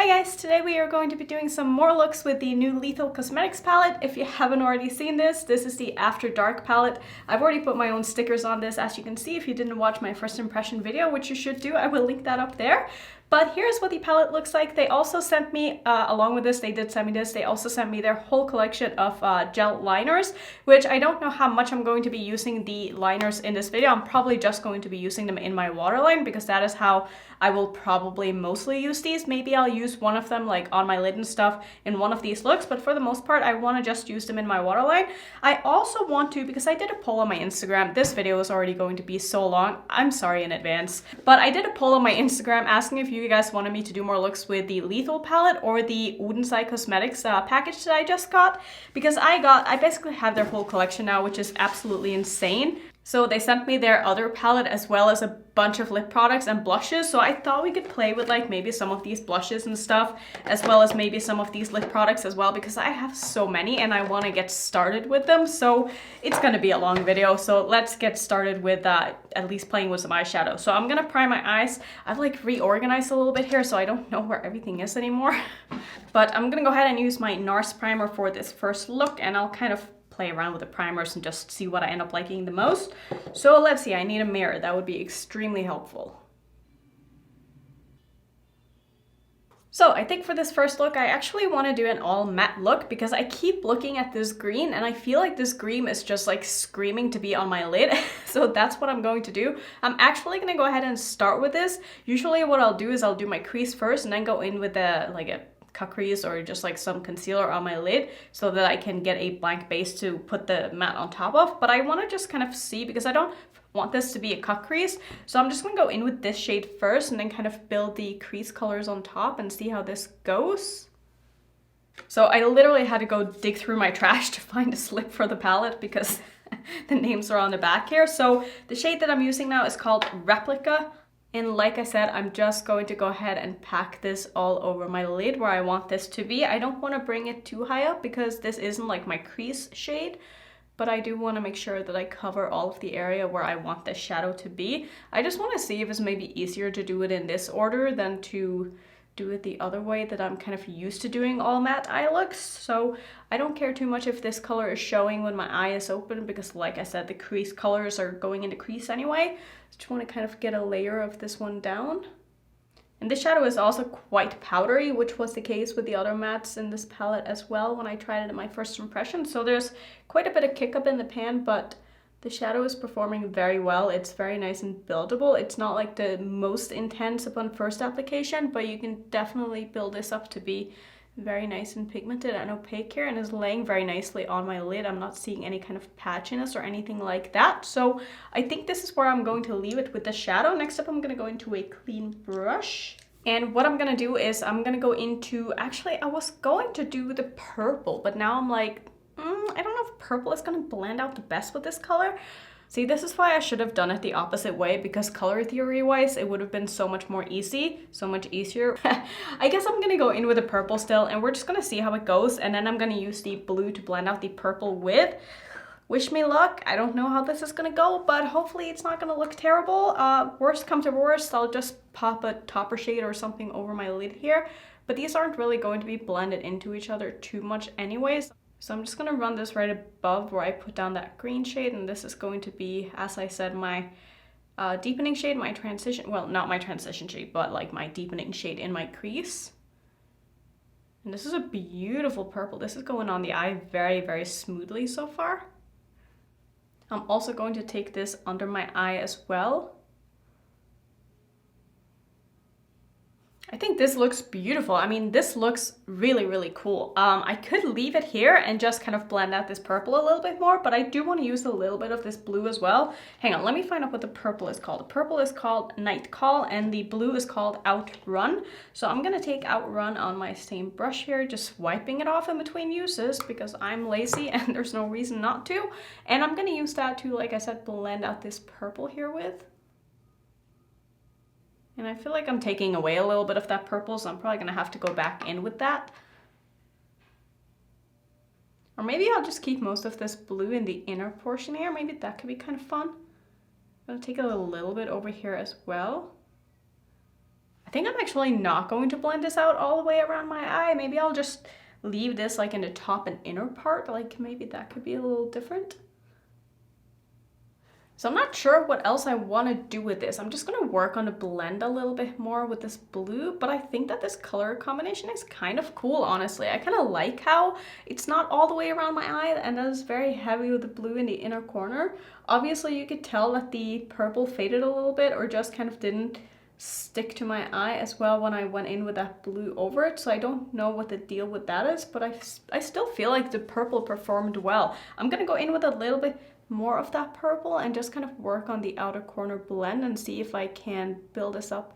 Hi guys, today we are going to be doing some more looks with the new Lethal Cosmetics palette. If you haven't already seen this is the After Dark palette. I've already put my own stickers on this, as you can see if you didn't watch my first impression video, which you should do. I will link that up there. But here's what the palette looks like. They also sent me, along with this, they did send me this, they also sent me their whole collection of gel liners, which I don't know how much I'm going to be using the liners in this video. I'm probably just going to be using them in my waterline because that is how I will probably mostly use these. Maybe I'll use one of them like on my lid and stuff in one of these looks, but for the most part, I want to just use them in my waterline. I also want to, because I did a poll on my Instagram, this video is already going to be so long, I'm sorry in advance, but I did a poll on my Instagram asking if you guys wanted me to do more looks with the Lethal palette or the Odens Eye Cosmetics package that I just got, because I basically have their whole collection now, which is absolutely insane. So they sent me their other palette as well as a bunch of lip products and blushes. So I thought we could play with like maybe some of these blushes and stuff, as well as maybe some of these lip products as well, because I have so many and I want to get started with them. So it's going to be a long video. So let's get started with at least playing with some eyeshadow. So I'm going to prime my eyes. I've like reorganized a little bit here, so I don't know where everything is anymore. But I'm going to go ahead and use my NARS primer for this first look, and I'll kind of play around with the primers and just see what I end up liking the most. So let's see, I need a mirror. That would be extremely helpful. So I think for this first look, I actually want to do an all matte look because I keep looking at this green and I feel like this green is just like screaming to be on my lid. So that's what I'm going to do. I'm actually going to go ahead and start with this. Usually what I'll do is I'll do my crease first and then go in with a cut crease or just like some concealer on my lid so that I can get a blank base to put the matte on top of. But I want to just kind of see, because I don't want this to be a cut crease, so I'm just going to go in with this shade first and then kind of build the crease colors on top and see how this goes. So I literally had to go dig through my trash to find a slip for the palette because the names are on the back here. So the shade that I'm using now is called Replica. And like I said, I'm just going to go ahead and pack this all over my lid where I want this to be. I don't want to bring it too high up because this isn't like my crease shade, but I do want to make sure that I cover all of the area where I want this shadow to be. I just want to see if it's maybe easier to do it in this order than to do it the other way that I'm kind of used to doing all matte eye looks. So I don't care too much if this color is showing when my eye is open because like I said, the crease colors are going into crease anyway. Just want to kind of get a layer of this one down. And this shadow is also quite powdery, which was the case with the other mattes in this palette as well when I tried it in my first impression. So there's quite a bit of kick up in the pan, but the shadow is performing very well. It's very nice and buildable. It's not like the most intense upon first application, but you can definitely build this up to be very nice and pigmented and opaque here, and is laying very nicely on my lid. I'm not seeing any kind of patchiness or anything like that. So I think this is where I'm going to leave it with the shadow. Next up, I'm going to go into a clean brush. And what I'm going to do is I'm going to go into, actually I was going to do the purple, but now I'm like, I don't know if purple is going to blend out the best with this color. See, this is why I should have done it the opposite way, because color theory wise, it would have been so much more easy, so much easier. I guess I'm going to go in with the purple still, and we're just going to see how it goes. And then I'm going to use the blue to blend out the purple with. Wish me luck. I don't know how this is going to go, but hopefully it's not going to look terrible. Worst come to worst, I'll just pop a topper shade or something over my lid here. But these aren't really going to be blended into each other too much anyways. So I'm just going to run this right above where I put down that green shade, and this is going to be, as I said, my deepening shade, my transition, well, not my transition shade, but like my deepening shade in my crease. And this is a beautiful purple. This is going on the eye very, very smoothly so far. I'm also going to take this under my eye as well. I think this looks beautiful. I mean, this looks really, really cool. I could leave it here and just kind of blend out this purple a little bit more, but I do want to use a little bit of this blue as well. Hang on, let me find out what the purple is called. The purple is called Night Call and the blue is called Outrun. So I'm going to take Outrun on my same brush here, just wiping it off in between uses because I'm lazy and there's no reason not to. And I'm going to use that to, like I said, blend out this purple here with. And I feel like I'm taking away a little bit of that purple, so I'm probably going to have to go back in with that. Or maybe I'll just keep most of this blue in the inner portion here. Maybe that could be kind of fun. I'm going to take a little bit over here as well. I think I'm actually not going to blend this out all the way around my eye. Maybe I'll just leave this like in the top and inner part. Like maybe that could be a little different. So I'm not sure what else I want to do with this. I'm just going to work on the blend a little bit more with this blue, but I think that this color combination is kind of cool, honestly. I kind of like how it's not all the way around my eye and that is very heavy with the blue in the inner corner. Obviously, you could tell that the purple faded a little bit or just kind of didn't stick to my eye as well when I went in with that blue over it. So I don't know what the deal with that is, but I still feel like the purple performed well. I'm going to go in with a little bit more of that purple and just kind of work on the outer corner blend and see if I can build this up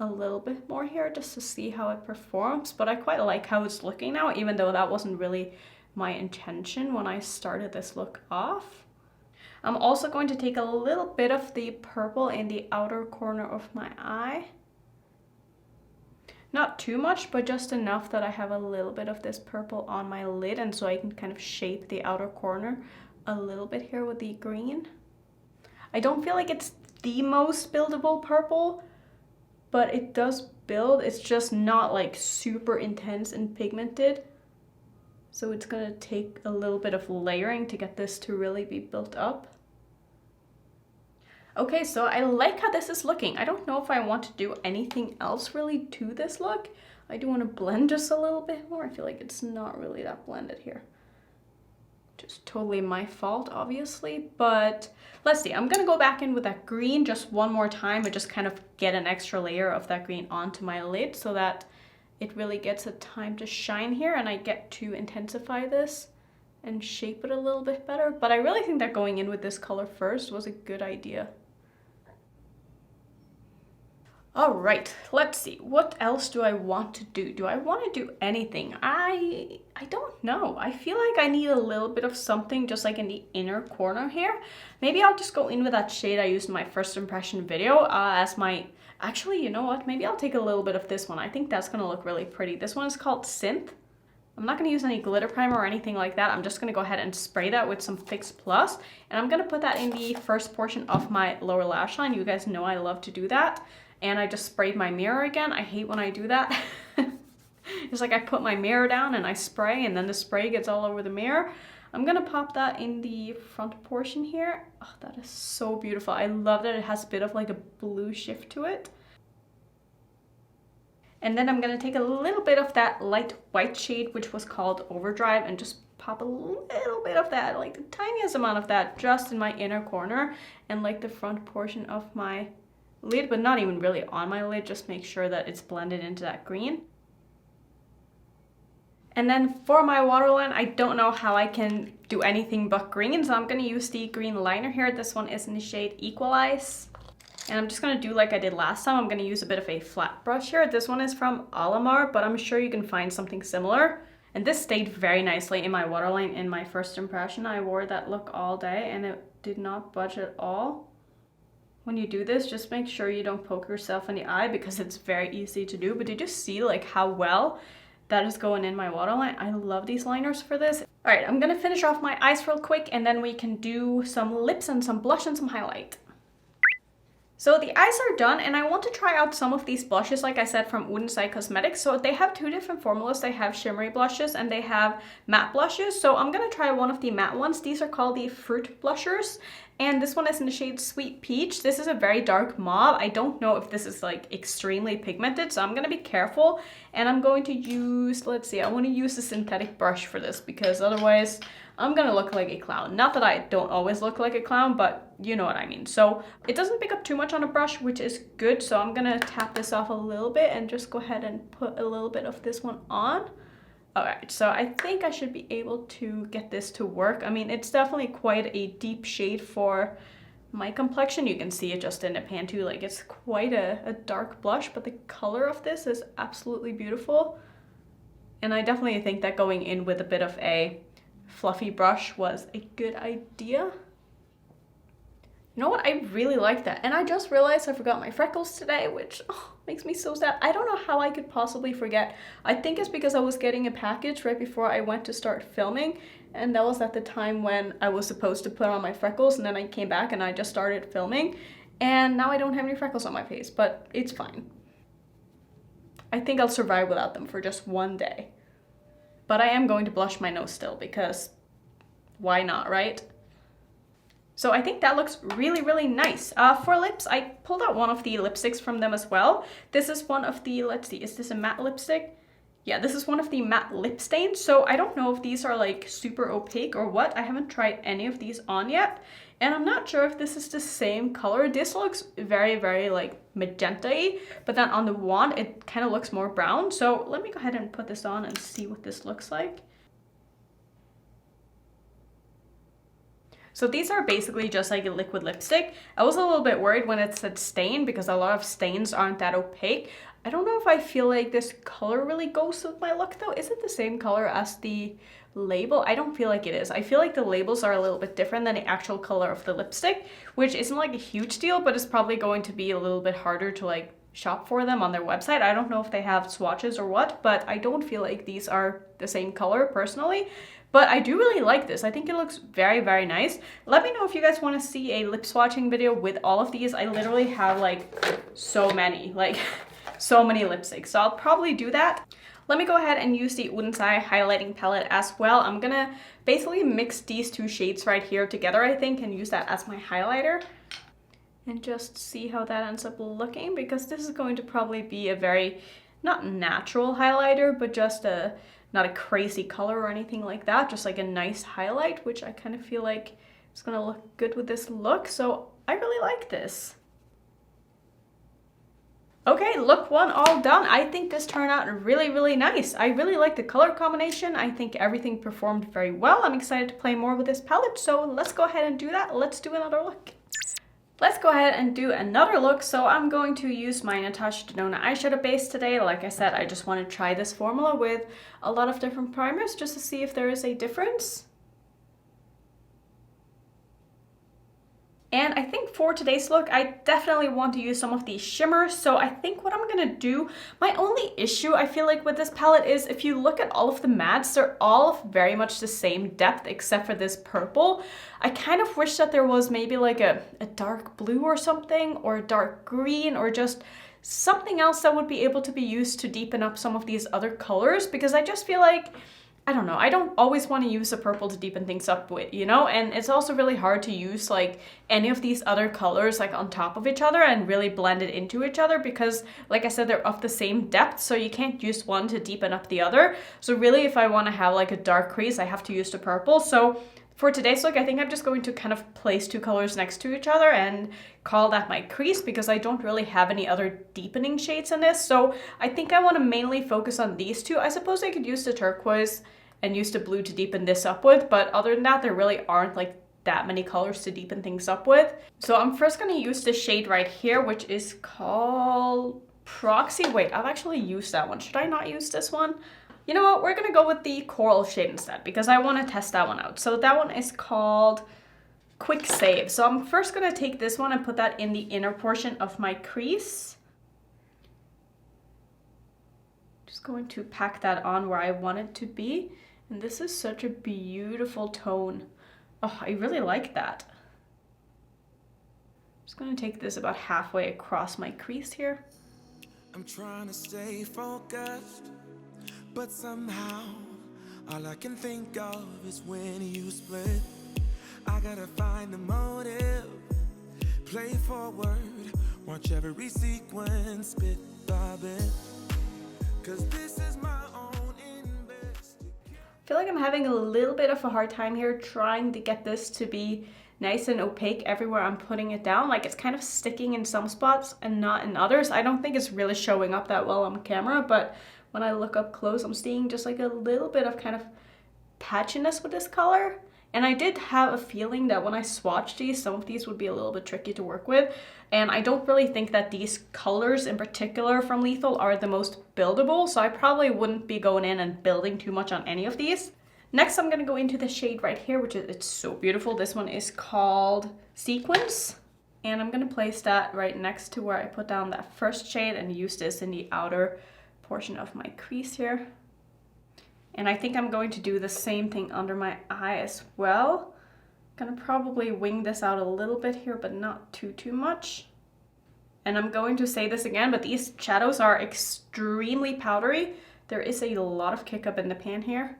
a little bit more here just to see how it performs. But I quite like how it's looking now, even though that wasn't really my intention when I started this look off. I'm also going to take a little bit of the purple in the outer corner of my eye. Not too much, but just enough that I have a little bit of this purple on my lid, and so I can kind of shape the outer corner a little bit here with the green. I don't feel like it's the most buildable purple, but it does build. It's just not like super intense and pigmented. So it's gonna take a little bit of layering to get this to really be built up. Okay, so I like how this is looking. I don't know if I want to do anything else really to this look. I do want to blend just a little bit more. I feel like it's not really that blended here. Just totally my fault, obviously, but let's see. I'm gonna go back in with that green just one more time and just kind of get an extra layer of that green onto my lid so that it really gets a time to shine here and I get to intensify this and shape it a little bit better. But I really think that going in with this color first was a good idea. All right, let's see. What else do I want to do? Do I want to do anything? I don't know. I feel like I need a little bit of something just like in the inner corner here. Maybe I'll just go in with that shade I used in my first impression video as my... Actually, you know what? Maybe I'll take a little bit of this one. I think that's going to look really pretty. This one is called Synth. I'm not going to use any glitter primer or anything like that. I'm just going to go ahead and spray that with some Fix Plus. And I'm going to put that in the first portion of my lower lash line. You guys know I love to do that. And I just sprayed my mirror again. I hate when I do that. It's like I put my mirror down and I spray and then the spray gets all over the mirror. I'm gonna pop that in the front portion here. Oh, that is so beautiful. I love that it has a bit of like a blue shift to it. And then I'm gonna take a little bit of that light white shade, which was called Overdrive, and just pop a little bit of that, like the tiniest amount of that, just in my inner corner and like the front portion of my lid, but not even really on my lid. Just make sure that it's blended into that green. And then for my waterline, I don't know how I can do anything but green, so I'm going to use the green liner here. This one is in the shade Equalize. And I'm just going to do like I did last time. I'm going to use a bit of a flat brush here. This one is from Alamar, but I'm sure you can find something similar. And this stayed very nicely in my waterline in my first impression. I wore that look all day and it did not budge at all. When you do this, just make sure you don't poke yourself in the eye because it's very easy to do. But did you see like how well that is going in my waterline? I love these liners for this. All right, I'm gonna finish off my eyes real quick and then we can do some lips and some blush and some highlight. So the eyes are done and I want to try out some of these blushes, like I said, from Odens Eye Cosmetics. So they have two different formulas. They have shimmery blushes and they have matte blushes. So I'm gonna try one of the matte ones. These are called the Fruit Blushers. And this one is in the shade Sweet Peach. This is a very dark mauve. I don't know if this is like extremely pigmented, so I'm gonna be careful. And I'm going to use, let's see, I wanna use a synthetic brush for this because otherwise I'm gonna look like a clown. Not that I don't always look like a clown, but you know what I mean. So it doesn't pick up too much on a brush, which is good. So I'm gonna tap this off a little bit and just go ahead and put a little bit of this one on. All right, so I think I should be able to get this to work. I mean, it's definitely quite a deep shade for my complexion. You can see it just in the pan too, like it's quite a dark blush, but the color of this is absolutely beautiful. And I definitely think that going in with a bit of a fluffy brush was a good idea. You know what? I really like that. And I just realized I forgot my freckles today, which makes me so sad. I don't know how I could possibly forget. I think it's because I was getting a package right before I went to start filming. And that was at the time when I was supposed to put on my freckles. And then I came back and I just started filming. And now I don't have any freckles on my face, but it's fine. I think I'll survive without them for just one day. But I am going to blush my nose still because why not, right? So I think that looks really, really nice. For lips, I pulled out one of the lipsticks from them as well. This is one of the, let's see, is this a matte lipstick? Yeah, this is one of the matte lip stains. So I don't know if these are like super opaque or what. I haven't tried any of these on yet. And I'm not sure if this is the same color. This looks very, very like magenta-y, but then on the wand, it kind of looks more brown. So let me go ahead and put this on and see what this looks like. So these are basically just like a liquid lipstick. I was a little bit worried when it said stain because a lot of stains aren't that opaque. I don't know if I feel like this color really goes with my look though. Is it the same color as the label? I don't feel like it is. I feel like the labels are a little bit different than the actual color of the lipstick, which isn't like a huge deal, but it's probably going to be a little bit harder to like shop for them on their website. I don't know if they have swatches or what, but I don't feel like these are the same color personally. But I do really like this. I think it looks very, very nice. Let me know if you guys want to see a lip swatching video with all of these. I literally have like so many, like so many lipsticks. So I'll probably do that. Let me go ahead and use the Odens Eye highlighting palette as well. I'm gonna basically mix these two shades right here together, I think, and use that as my highlighter. And just see how that ends up looking, because this is going to probably be a very, not natural highlighter, but just a, not a crazy color or anything like that, just like a nice highlight, which I kind of feel like is gonna look good with this look. So I really like this. Okay, look one all done. I think this turned out really, really nice. I really like the color combination. I think everything performed very well. I'm excited to play more with this palette, so let's go ahead and do that. Let's do another look. Let's go ahead and do another look. So I'm going to use my Natasha Denona eyeshadow base today. Like I said, I just want to try this formula with a lot of different primers just to see if there is a difference. And I think for today's look, I definitely want to use some of these shimmers. So I think what I'm gonna do, my only issue I feel like with this palette is if you look at all of the mattes, they're all very much the same depth except for this purple. I kind of wish that there was maybe like a dark blue or something, or a dark green, or just something else that would be able to be used to deepen up some of these other colors, because I just feel like, I don't know, I don't always want to use a purple to deepen things up with, you know? And it's also really hard to use like any of these other colors like on top of each other and really blend it into each other, because like I said, they're of the same depth, so you can't use one to deepen up the other. So really, if I want to have like a dark crease, I have to use the purple. So for today's look, I think I'm just going to kind of place two colors next to each other and call that my crease, because I don't really have any other deepening shades in this. So I think I want to mainly focus on these two. I suppose I could use the turquoise and use the blue to deepen this up with, but other than that, there really aren't like that many colors to deepen things up with. So I'm first going to use this shade right here, which is called Proxy. Wait, I've actually used that one. Should I not use this one? You know what, we're gonna go with the coral shade instead, because I want to test that one out. So that one is called Quicksave. So I'm first gonna take this one and put that in the inner portion of my crease. Just going to pack that on where I want it to be. And this is such a beautiful tone. Oh, I really like that. Just gonna take this about halfway across my crease here. I'm trying to stay focused, but somehow all I can think of is when you split. I gotta find the motive, play forward, watch every sequence bit by bit, 'cause this is my own investigation. I feel like I'm having a little bit of a hard time here trying to get this to be nice and opaque everywhere I'm putting it down. Like, it's kind of sticking in some spots and not in others. I don't think it's really showing up that well on camera, but when I look up close, I'm seeing just like a little bit of kind of patchiness with this color. And I did have a feeling that when I swatched these, some of these would be a little bit tricky to work with. And I don't really think that these colors in particular from Lethal are the most buildable, so I probably wouldn't be going in and building too much on any of these. Next, I'm gonna go into the shade right here, which is, it's so beautiful. This one is called Sequence. And I'm gonna place that right next to where I put down that first shade and use this in the outer portion of my crease here. And I think I'm going to do the same thing under my eye as well. I'm gonna probably wing this out a little bit here, but not too much. And I'm going to say this again, but these shadows are extremely powdery. There is a lot of kick up in the pan here.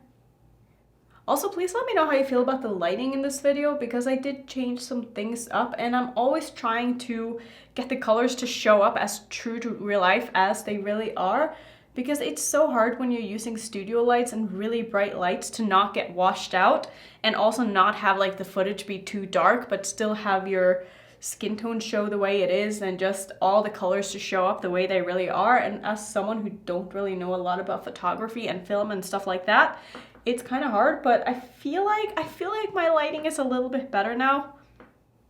Also, please let me know how you feel about the lighting in this video, because I did change some things up and I'm always trying to get the colors to show up as true to real life as they really are, because it's so hard when you're using studio lights and really bright lights to not get washed out and also not have like the footage be too dark but still have your skin tone show the way it is and just all the colors to show up the way they really are. And as someone who don't really know a lot about photography and film and stuff like that, it's kind of hard, but I feel like my lighting is a little bit better now.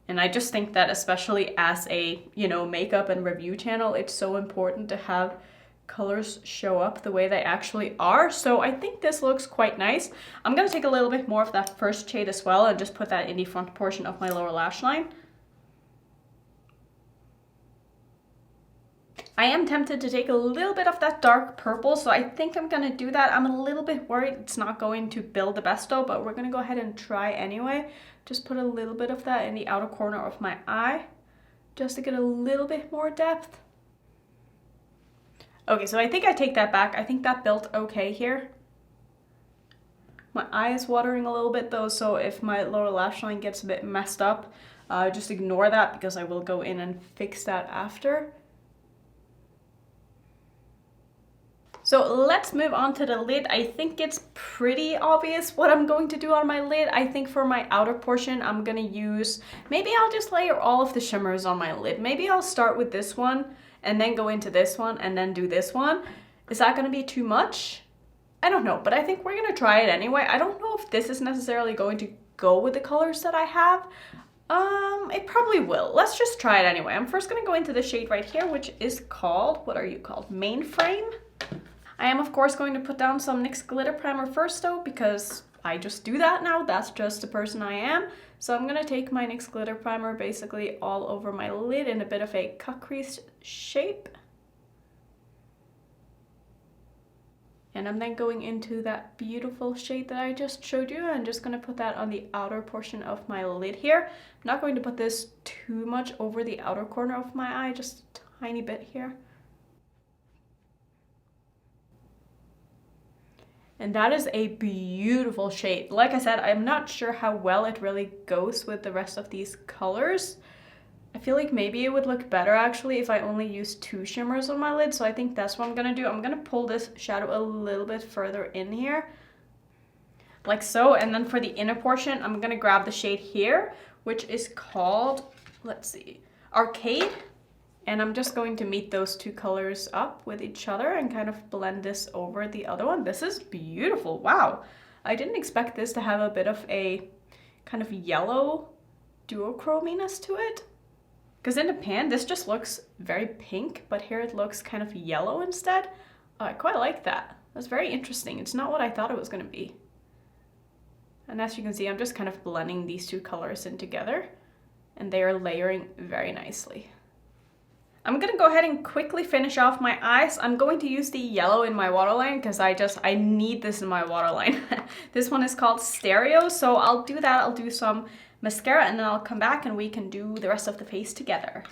And I just think that especially as a, you know, makeup and review channel, it's so important to have colors show up the way they actually are. So I think this looks quite nice. I'm gonna take a little bit more of that first shade as well and just put that in the front portion of my lower lash line. I am tempted to take a little bit of that dark purple, so I think I'm gonna do that. I'm a little bit worried it's not going to build the best though, but we're gonna go ahead and try anyway. Just put a little bit of that in the outer corner of my eye, just to get a little bit more depth. Okay, so I think I take that back. I think that built okay here. My eye is watering a little bit though, so if my lower lash line gets a bit messed up, just ignore that because I will go in and fix that after. So let's move on to the lid. I think it's pretty obvious what I'm going to do on my lid. I think for my outer portion, I'm gonna use, maybe I'll just layer all of the shimmers on my lid. Maybe I'll start with this one and then go into this one and then do this one. Is that gonna be too much? I don't know, but I think we're gonna try it anyway. I don't know if this is necessarily going to go with the colors that I have. It probably will. Let's just try it anyway. I'm first gonna go into the shade right here, which is called, what are you called? Mainframe? I am of course going to put down some NYX glitter primer first though, because I just do that now. That's just the person I am. So I'm gonna take my NYX glitter primer basically all over my lid in a bit of a cut crease shape. And I'm then going into that beautiful shade that I just showed you. I'm just gonna put that on the outer portion of my lid here. I'm not going to put this too much over the outer corner of my eye, just a tiny bit here. And that is a beautiful shade. Like I said, I'm not sure how well it really goes with the rest of these colors. I feel like maybe it would look better actually if I only use 2 shimmers on my lid. So I think that's what I'm gonna do. I'm gonna pull this shadow a little bit further in here, like so. And then for the inner portion, I'm gonna grab the shade here, which is called, let's see, Arcade. And I'm just going to meet those 2 colors up with each other and kind of blend this over the other one. This is beautiful. Wow. I didn't expect this to have a bit of a kind of yellow duochrominess to it. Because in the pan, this just looks very pink, but here it looks kind of yellow instead. I quite like that. That's very interesting. It's not what I thought it was going to be. And as you can see, I'm just kind of blending these 2 colors in together, and they are layering very nicely. I'm gonna go ahead and quickly finish off my eyes. I'm going to use the yellow in my waterline because I need this in my waterline. This one is called Stereo, so I'll do that. I'll do some mascara and then I'll come back and we can do the rest of the face together.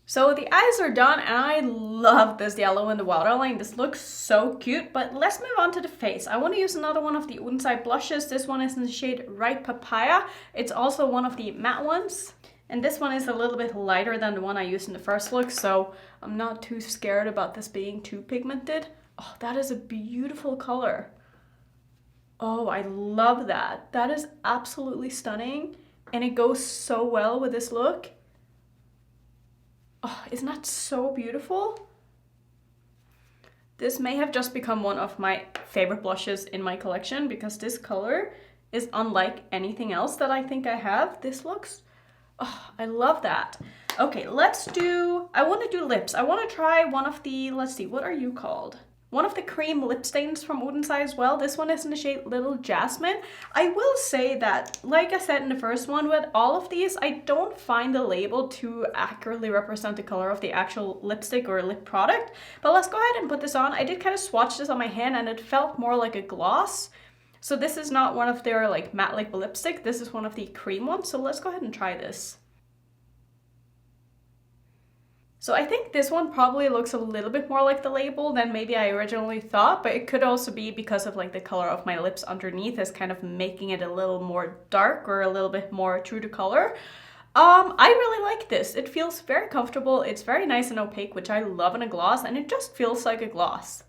So the eyes are done and I love this yellow in the waterline. This looks so cute, but let's move on to the face. I want to use another one of the Odens Eye blushes. This one is in the shade Ripe Papaya. It's also one of the matte ones. And this one is a little bit lighter than the one I used in the first look, so I'm not too scared about this being too pigmented. Oh, that is a beautiful color. Oh, I love that. That is absolutely stunning, and it goes so well with this look. Oh, isn't that so beautiful? This may have just become one of my favorite blushes in my collection because this color is unlike anything else that I think I have. This looks... oh, I love that. Okay, I want to do lips. I want to try one of the, let's see, what are you called? One of the cream lip stains from Odens Eye as well. This one is in the shade Little Jasmine. I will say that, like I said in the first one, with all of these, I don't find the label to accurately represent the color of the actual lipstick or lip product. But let's go ahead and put this on. I did kind of swatch this on my hand and it felt more like a gloss. So this is not one of their like matte lip lipstick. This is one of the cream ones. So let's go ahead and try this. So I think this one probably looks a little bit more like the label than maybe I originally thought, but it could also be because of like the color of my lips underneath is kind of making it a little more dark or a little bit more true to color. I really like this. It feels very comfortable. It's very nice and opaque, which I love in a gloss, and it just feels like a gloss.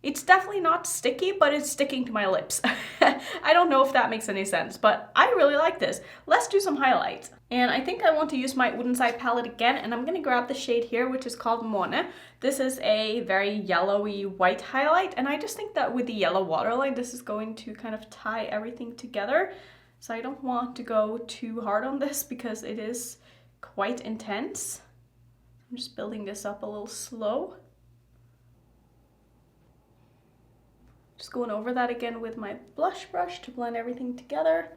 It's definitely not sticky, but it's sticking to my lips. I don't know if that makes any sense, but I really like this. Let's do some highlights. And I think I want to use my Odens Eye palette again, and I'm gonna grab the shade here, which is called Måne. This is a very yellowy white highlight, and I just think that with the yellow waterline, this is going to kind of tie everything together. So I don't want to go too hard on this because it is quite intense. I'm just building this up a little slow. Just going over that again with my blush brush to blend everything together.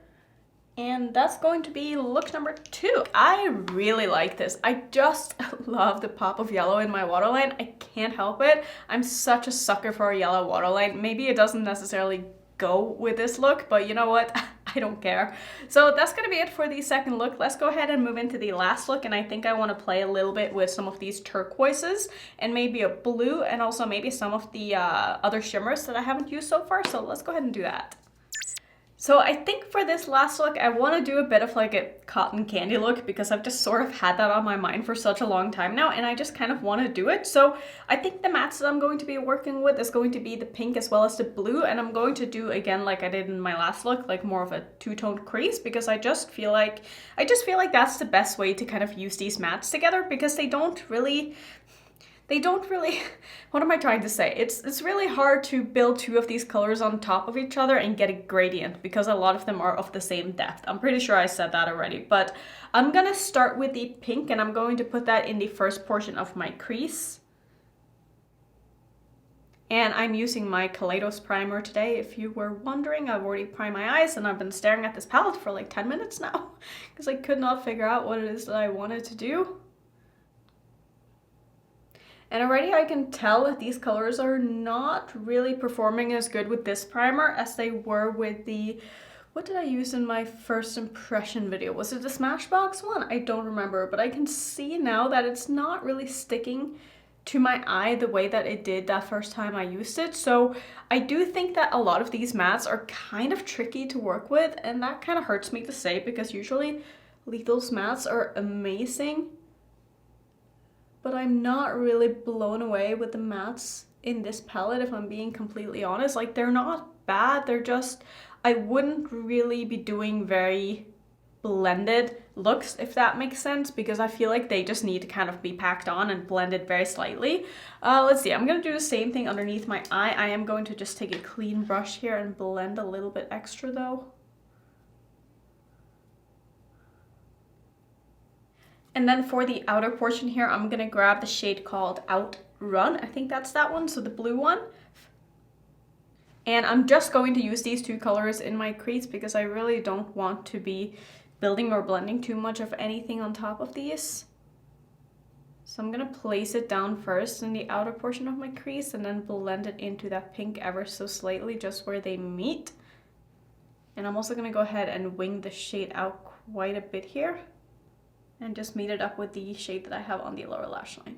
And that's going to be look number 2. I really like this. I just love the pop of yellow in my waterline. I can't help it. I'm such a sucker for a yellow waterline. Maybe it doesn't necessarily go with this look, but you know what? I don't care. So that's gonna be it for the second look. Let's go ahead and move into the last look, and I think I want to play a little bit with some of these turquoises and maybe a blue and also maybe some of the other shimmers that I haven't used so far. So let's go ahead and do that. So I think for this last look, I want to do a bit of like a cotton candy look because I've just sort of had that on my mind for such a long time now, and I just kind of want to do it. So I think the mattes that I'm going to be working with is going to be the pink as well as the blue, and I'm going to do again like I did in my last look, like more of a two-tone crease, because I just feel like that's the best way to kind of use these mattes together, because they don't really, what am I trying to say? It's really hard to build two of these colors on top of each other and get a gradient because a lot of them are of the same depth. I'm pretty sure I said that already, but I'm gonna start with the pink and I'm going to put that in the first portion of my crease. And I'm using my Kaleidos primer today. If you were wondering, I've already primed my eyes and I've been staring at this palette for like 10 minutes now because I could not figure out what it is that I wanted to do. And already I can tell that these colors are not really performing as good with this primer as they were with the, what did I use in my first impression video? Was it the Smashbox one? I don't remember, but I can see now that it's not really sticking to my eye the way that it did that first time I used it. So I do think that a lot of these mattes are kind of tricky to work with, and that kind of hurts me to say because usually Lethal's mattes are amazing. But I'm not really blown away with the mattes in this palette, if I'm being completely honest. Like, they're not bad, they're just, I wouldn't really be doing very blended looks, if that makes sense, because I feel like they just need to kind of be packed on and blended very slightly. Let's see, I'm gonna do the same thing underneath my eye. I am going to just take a clean brush here and blend a little bit extra though. And then for the outer portion here, I'm gonna grab the shade called Outrun. I think that's that one, so the blue one. And I'm just going to use these two colors in my crease because I really don't want to be building or blending too much of anything on top of these. So I'm gonna place it down first in the outer portion of my crease and then blend it into that pink ever so slightly, just where they meet. And I'm also gonna go ahead and wing the shade out quite a bit here. And just meet it up with the shade that I have on the lower lash line.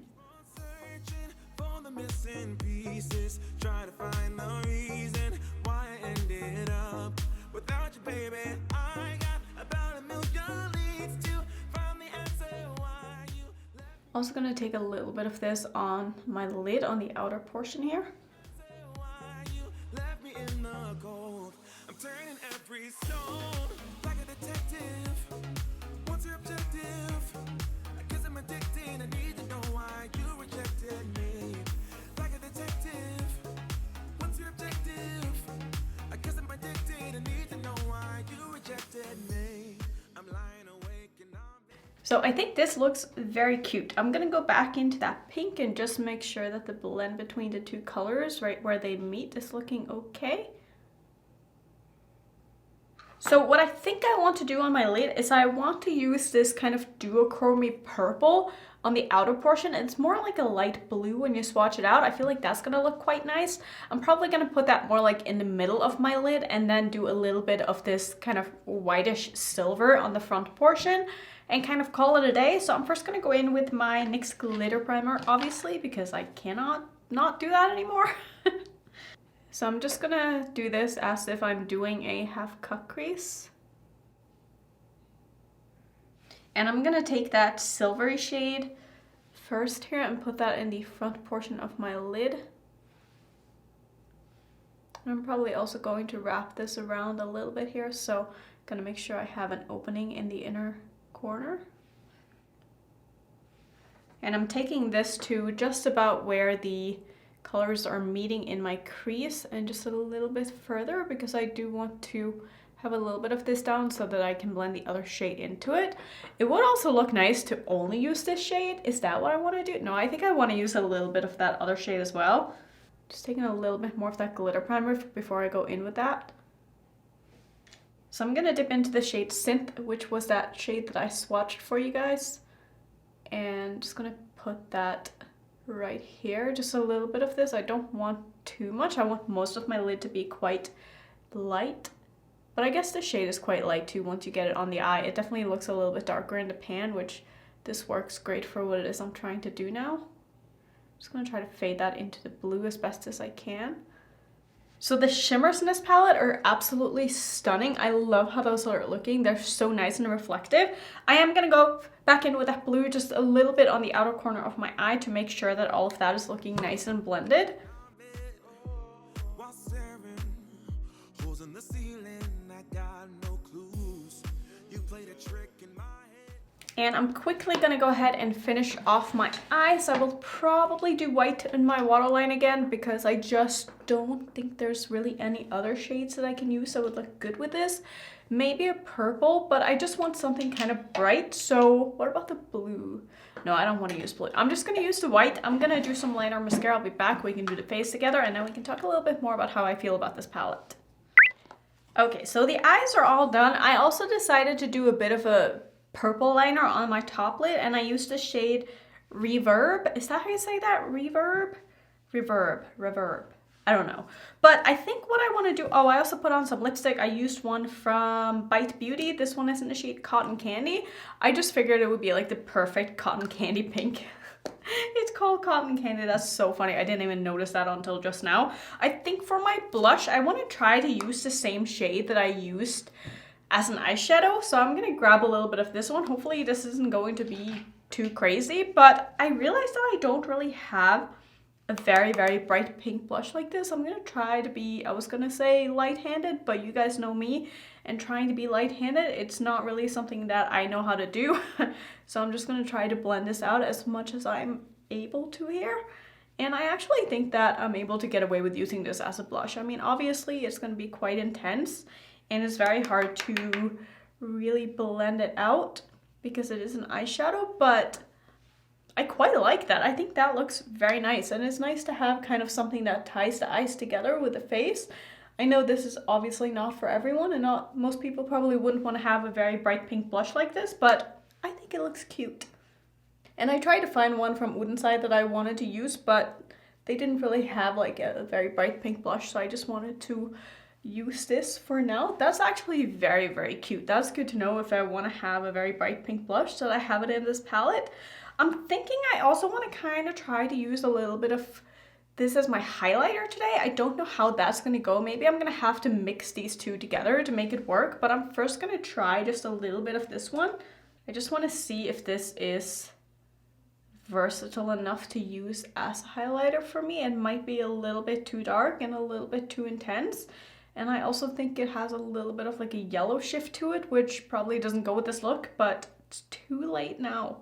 Searching for the missing pieces, try to find the reason why I ended up without you, baby. I got about a million leads to find the answer why you left. Also gonna take a little bit of this on my lid on the outer portion here. Why you left me in the cold. I'm turning every stone like a detective. What's your objective? I guess I'm addicted. I need to know why you rejected me. Like a detective. What's your objective? I guess I'm addicted. I need to know why you rejected me. I'm lying awake and So I think this looks very cute. I'm gonna go back into that pink and just make sure that the blend between the two colors, right where they meet, is looking okay. So what I think I want to do on my lid is I want to use this kind of duochromy purple on the outer portion. It's more like a light blue when you swatch it out. I feel like that's gonna look quite nice. I'm probably gonna put that more like in the middle of my lid and then do a little bit of this kind of whitish silver on the front portion. and kind of call it a day. So I'm first going to go in with my NYX glitter primer, obviously, because I cannot not do that anymore. So I'm just going to do this as if I'm doing a half cut crease. And I'm going to take that silvery shade first here and put that in the front portion of my lid. I'm probably also going to wrap this around a little bit here, so I'm gonna make sure I have an opening in the inner corner. And I'm taking this to just about where the colors are meeting in my crease and just a little bit further, because I do want to have a little bit of this down so that I can blend the other shade into it. It would also look nice to only use this shade. Is that what I want to do? No, I think I want to use a little bit of that other shade as well. Just taking a little bit more of that glitter primer before I go in with that. So I'm gonna dip into the shade Synth, which was that shade that I swatched for you guys. And just gonna put that right here, just a little bit of this. I don't want too much. I want most of my lid to be quite light. But I guess the shade is quite light too once you get it on the eye. It definitely looks a little bit darker in the pan, which this works great for what it is I'm trying to do now. I'm just going to try to fade that into the blue as best as I can. So the shimmers in this palette are absolutely stunning. I love how those are looking. They're so nice and reflective. I am going to go back in with that blue just a little bit on the outer corner of my eye to make sure that all of that is looking nice and blended. And I'm quickly gonna go ahead and finish off my eyes. I will probably do white in my waterline again because I just don't think there's really any other shades that I can use that would look good with this. Maybe a purple, but I just want something kind of bright. So what about the blue? No, I don't want to use blue. I'm just gonna use the white. I'm gonna do some liner mascara. I'll be back. We can do the face together and then we can talk a little bit more about how I feel about this palette. Okay, so the eyes are all done. I also decided to do a bit of a purple liner on my top lid, and I used the shade Reverb. Is that how you say that? Reverb? Reverb. I don't know. But I think what I want to do, oh, I also put on some lipstick. I used one from Bite Beauty. This one is in the shade Cotton Candy. I just figured it would be like the perfect cotton candy pink. It's called Cotton Candy. That's so funny. I didn't even notice that until just now. I think for my blush, I want to try to use the same shade that I used as an eyeshadow. So I'm going to grab a little bit of this one. Hopefully this isn't going to be too crazy, but I realized that I don't really have a very, very bright pink blush like this. I'm going to try to be, I was going to say light-handed, but you guys know me, and trying to be light-handed, it's not really something that I know how to do. So I'm just going to try to blend this out as much as I'm able to here. And I actually think that I'm able to get away with using this as a blush. I mean, obviously it's going to be quite intense and it's very hard to really blend it out because it is an eyeshadow, but I quite like that. I think that looks very nice, and it's nice to have kind of something that ties the eyes together with the face. I know this is obviously not for everyone, and not most people probably wouldn't want to have a very bright pink blush like this, but I think it looks cute. And I tried to find one from Odens Eye that I wanted to use, but they didn't really have like a very bright pink blush, so I just wanted to use this for now. That's actually very, very cute. That's good to know if I want to have a very bright pink blush, so I have it in this palette. I'm thinking I also want to kind of try to use a little bit of this as my highlighter today. I don't know how that's going to go. Maybe I'm going to have to mix these two together to make it work, but I'm first going to try just a little bit of this one. I just want to see if this is versatile enough to use as a highlighter for me. It might be a little bit too dark and a little bit too intense. And I also think it has a little bit of like a yellow shift to it, which probably doesn't go with this look, but it's too late now.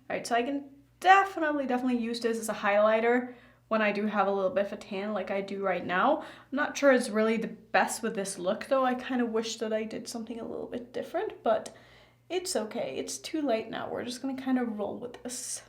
Alright, so I can definitely use this as a highlighter when I do have a little bit of a tan like I do right now. I'm not sure it's really the best with this look though. I kind of wish that I did something a little bit different, but it's okay. It's too late now. We're just going to kind of roll with this.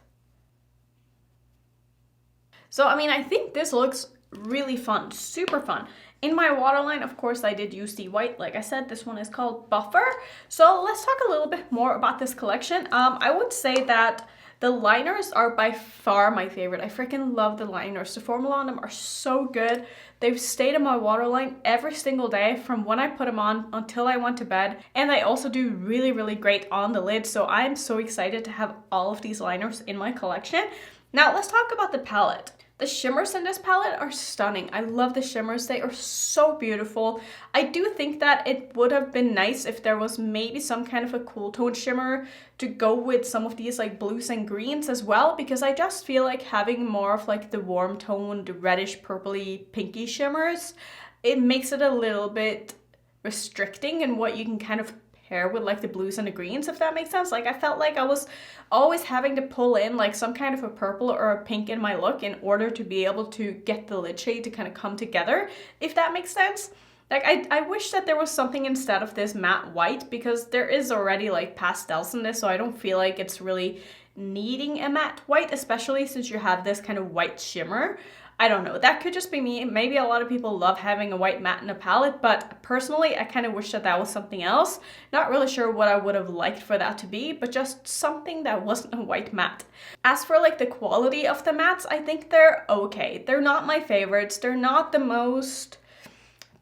So, I mean, I think this looks really fun, super fun. In my waterline, of course, I did use the white. Like I said, this one is called Buffer. So let's talk a little bit more about this collection. I would say that The liners are by far my favorite. I freaking love the liners. The formula on them are so good. They've stayed in my waterline every single day from when I put them on until I went to bed. And they also do really, really great on the lid. So I'm so excited to have all of these liners in my collection. Now let's talk about the palette. The shimmers in this palette are stunning. I love the shimmers. They are so beautiful. I do think that it would have been nice if there was maybe some kind of a cool tone shimmer to go with some of these like blues and greens as well, because I just feel like having more of like the warm toned reddish purpley pinky shimmers, it makes it a little bit restricting in what you can kind of pair with like the blues and the greens, if that makes sense. Like I felt like I was always having to pull in like some kind of a purple or a pink in my look in order to be able to get the lid shade to kind of come together, if that makes sense. Like I wish that there was something instead of this matte white, because there is already like pastels in this, so I don't feel like it's really needing a matte white, especially since you have this kind of white shimmer. I don't know, that could just be me. Maybe a lot of people love having a white matte in a palette, but personally I kind of wish that that was something else. Not really sure what I would have liked for that to be, but just something that wasn't a white matte. As for like the quality of the mattes, I think they're okay. They're not my favorites. They're not the most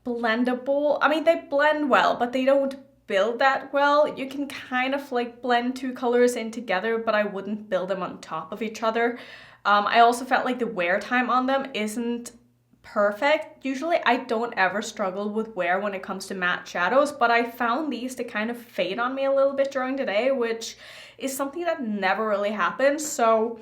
blendable. I mean, they blend well, but they don't build that well. You can kind of like blend two colors in together, but I wouldn't build them on top of each other. I also felt like the wear time on them isn't perfect. Usually I don't ever struggle with wear when it comes to matte shadows, but I found these to kind of fade on me a little bit during the day, which is something that never really happens. So,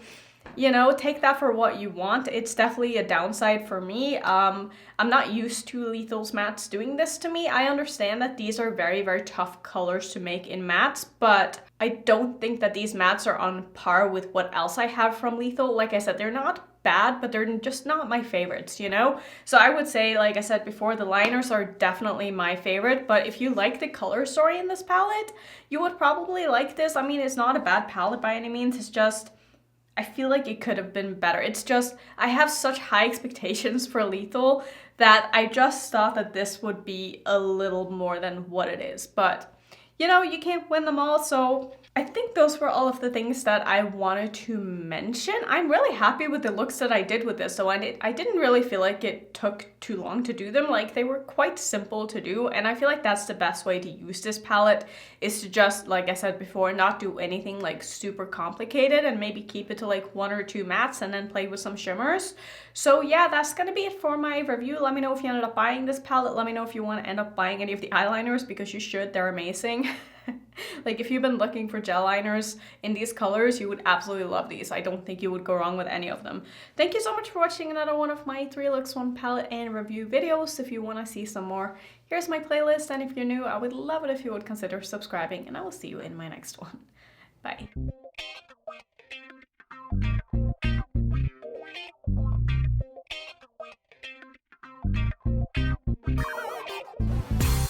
you know, take that for what you want. It's definitely a downside for me. I'm not used to Lethal's mattes doing this to me. I understand that these are very, very tough colors to make in mattes, but I don't think that these mattes are on par with what else I have from Lethal. Like I said, they're not bad, but they're just not my favorites, you know? So I would say, like I said before, the liners are definitely my favorite, but if you like the color story in this palette, you would probably like this. I mean, it's not a bad palette by any means. It's just, I feel like it could have been better. It's just, I have such high expectations for Lethal that I just thought that this would be a little more than what it is. But, you know, you can't win them all, so I think those were all of the things that I wanted to mention. I'm really happy with the looks that I did with this, so I didn't really feel like it took too long to do them. Like, they were quite simple to do, and I feel like that's the best way to use this palette, is to just, like I said before, not do anything like super complicated and maybe keep it to like 1 or 2 mattes and then play with some shimmers. So yeah, that's gonna be it for my review. Let me know if you ended up buying this palette. Let me know if you want to end up buying any of the eyeliners, because you should. They're amazing. Like, if you've been looking for gel liners in these colors, you would absolutely love these. I don't think you would go wrong with any of them. Thank you so much for watching another one of my 3 looks 1 palette and review videos. If you want to see some more, here's my playlist, and if you're new, I would love it if you would consider subscribing, and I will see you in my next one. Bye.